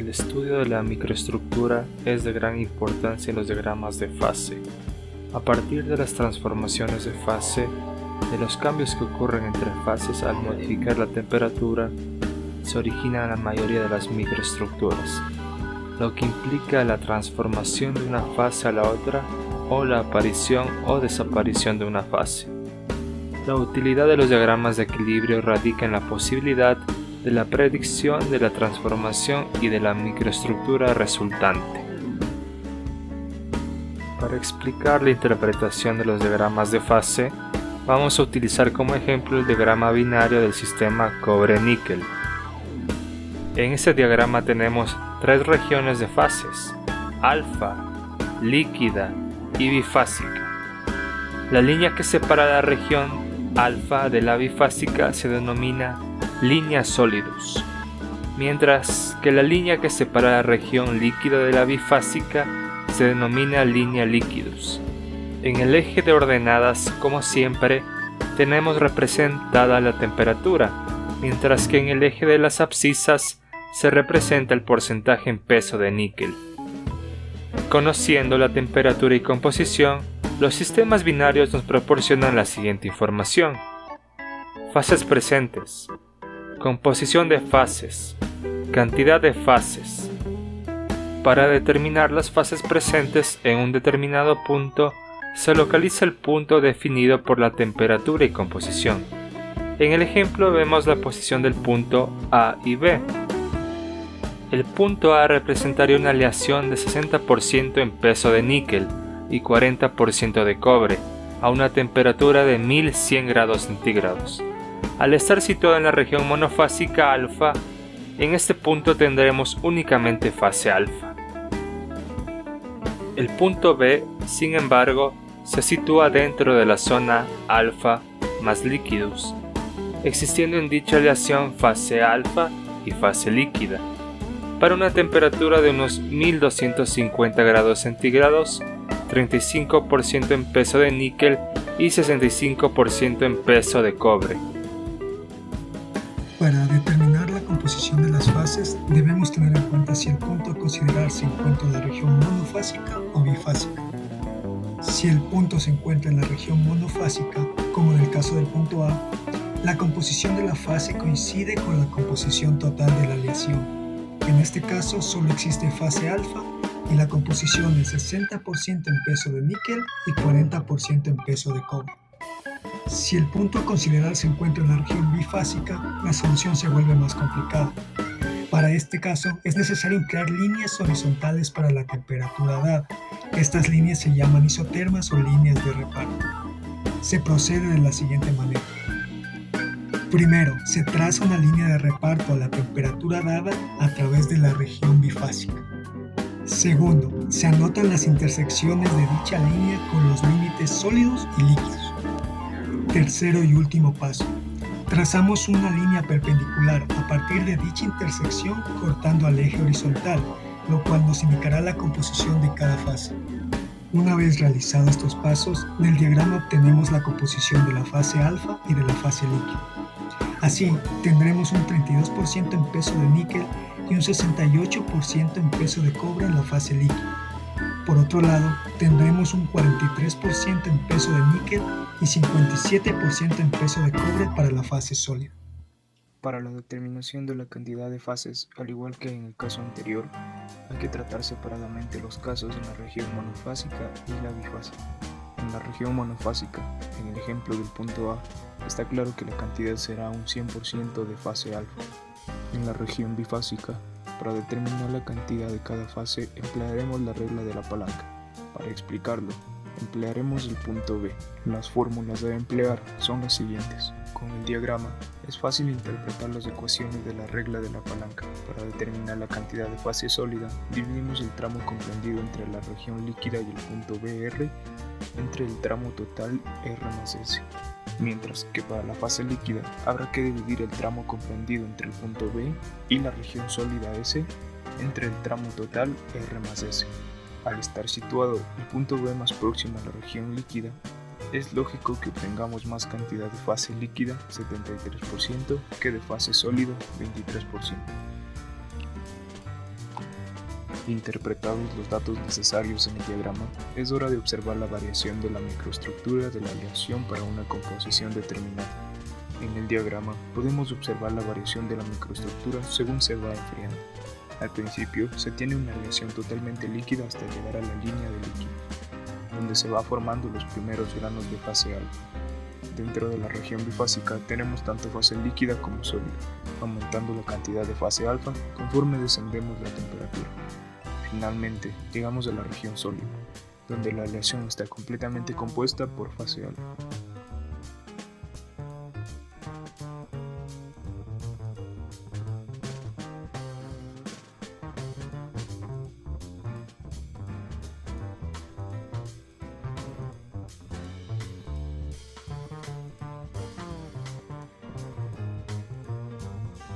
El estudio de la microestructura es de gran importancia en los diagramas de fase. A partir de las transformaciones de fase, de los cambios que ocurren entre fases al modificar la temperatura, se originan la mayoría de las microestructuras, lo que implica la transformación de una fase a la otra o la aparición o desaparición de una fase. La utilidad de los diagramas de equilibrio radica en la posibilidad de la predicción de la transformación y de la microestructura resultante. Para explicar la interpretación de los diagramas de fase, vamos a utilizar como ejemplo el diagrama binario del sistema cobre-níquel. En este diagrama tenemos tres regiones de fases: alfa, líquida y bifásica. La línea que separa la región alfa de la bifásica se denomina línea solidus, mientras que la línea que separa la región líquida de la bifásica se denomina línea liquidus. En el eje de ordenadas, como siempre, tenemos representada la temperatura, mientras que en el eje de las abscisas se representa el porcentaje en peso de níquel. Conociendo la temperatura y composición, los sistemas binarios nos proporcionan la siguiente información: fases presentes, composición de fases, cantidad de fases. Para determinar las fases presentes en un determinado punto, se localiza el punto definido por la temperatura y composición. En el ejemplo vemos la posición del punto A y B. El punto A representaría una aleación de 60% en peso de níquel y 40% de cobre a una temperatura de 1100 grados centígrados. Al estar situado en la región monofásica alfa, en este punto tendremos únicamente fase alfa. El punto B, sin embargo, se sitúa dentro de la zona alfa más líquidos, existiendo en dicha aleación fase alfa y fase líquida, para una temperatura de unos 1250 grados centígrados, 35% en peso de níquel y 65% en peso de cobre. Para determinar la composición de las fases, debemos tener en cuenta si el punto a considerar se encuentra en la región monofásica o bifásica. Si el punto se encuentra en la región monofásica, como en el caso del punto A, la composición de la fase coincide con la composición total de la aleación. En este caso solo existe fase alfa y la composición es 60% en peso de níquel y 40% en peso de cobre. Si el punto a considerar se encuentra en la región bifásica, la solución se vuelve más complicada. Para este caso, es necesario emplear líneas horizontales para la temperatura dada. Estas líneas se llaman isotermas o líneas de reparto. Se procede de la siguiente manera. Primero, se traza una línea de reparto a la temperatura dada a través de la región bifásica. Segundo, se anotan las intersecciones de dicha línea con los límites sólidos y líquidos. Tercero y último paso. Trazamos una línea perpendicular a partir de dicha intersección cortando al eje horizontal, lo cual nos indicará la composición de cada fase. Una vez realizados estos pasos, del diagrama obtenemos la composición de la fase alfa y de la fase líquida. Así, tendremos un 32% en peso de níquel y un 68% en peso de cobre en la fase líquida. Por otro lado, tendremos un 43% en peso de níquel y 57% en peso de cobre para la fase sólida. Para la determinación de la cantidad de fases, al igual que en el caso anterior, hay que tratar separadamente los casos en la región monofásica y la bifásica. En la región monofásica, en el ejemplo del punto A, está claro que la cantidad será un 100% de fase alfa. En la región bifásica, para determinar la cantidad de cada fase, emplearemos la regla de la palanca. Para explicarlo, emplearemos el punto B. Las fórmulas a emplear son las siguientes. Con el diagrama es fácil interpretar las ecuaciones de la regla de la palanca. Para determinar la cantidad de fase sólida, dividimos el tramo comprendido entre la región líquida y el punto BR entre el tramo total R más S. Mientras que para la fase líquida habrá que dividir el tramo comprendido entre el punto B y la región sólida S entre el tramo total R más S. Al estar situado el punto B más próximo a la región líquida, es lógico que obtengamos más cantidad de fase líquida, 73%, que de fase sólida, 23%. Interpretados los datos necesarios en el diagrama, es hora de observar la variación de la microestructura de la aleación para una composición determinada. En el diagrama podemos observar la variación de la microestructura según se va enfriando. Al principio se tiene una aleación totalmente líquida hasta llegar a la línea de líquido, donde se va formando los primeros granos de fase alfa. Dentro de la región bifásica tenemos tanto fase líquida como sólida, aumentando la cantidad de fase alfa conforme descendemos la temperatura. Finalmente, llegamos a la región sólida, donde la aleación está completamente compuesta por fase alfa.